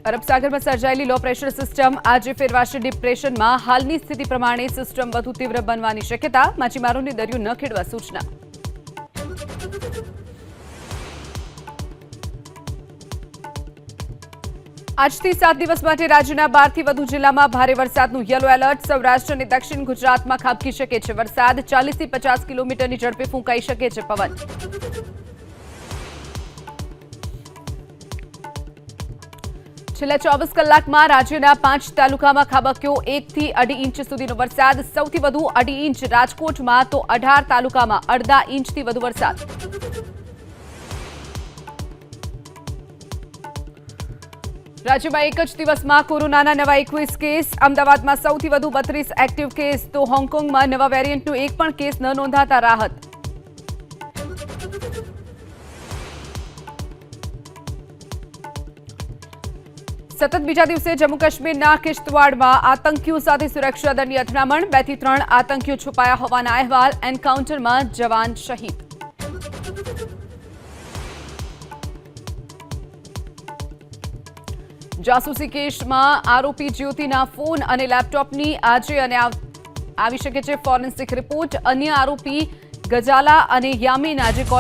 અરબ સાગરમાં સર્જાયેલી low pressure system આજે ફેરવાશે ડિપ્રેશનમાં. હાલની સ્થિતિ પ્રમાણે સિસ્ટમ વધુ તીવ્ર બનવાની શક્યતા. માછીમારોને દરિયો ન ખેડવા સૂચના. આજથી 7 દિવસ માટે રાજ્યના 12 થી વધુ જિલ્લામાં ભારે વરસાદનું યલો એલર્ટ. સૌરાષ્ટ્ર અને દક્ષિણ ગુજરાતમાં ખાબકી શકે છે વરસાદ. 40 થી 50 કિલોમીટરની ઝડપે ફૂંકાઈ શકે છે પવન. છેલ્લા 24 કલાકમાં રાજ્યના 5 તાલુકામાં ખાબક્યો 1 થી 2.5 ઇંચ સુધીનો વરસાદ. સૌથી વધુ 2.5 ઇંચ રાજકોટમાં તો 18 તાલુકામાં અડધા ઇંચથી વધુ વરસાદ. રાજ્યમાં એક જ દિવસમાં કોરોનાના નવા 21 કેસ. અમદાવાદમાં સૌથી વધુ 32 એક્ટિવ કેસ, તો હોંગકોંગમાં નવા વેરિયન્ટનો એક પણ કેસ ન નોંધાતા રાહત. સતત બીજા દિવસે જમ્મુ કાશ્મીરના કિશ્તવાડમાં આતંકીઓ સાથે સુરક્ષા દળની અથડામણ. 2 થી 3 આતંકીઓ છુપાયા હોવાના અહેવાલ. એન્કાઉન્ટરમાં જવાન શહીદ. જાસૂસી કેસમાં આરોપી જ્યોતિના ફોન અને લેપટોપની આજે અને આવી શકે છે ફોરેન્સિક રિપોર્ટ. અન્ય આરોપી ગજાલા અને યામીન આજે કોર્ટ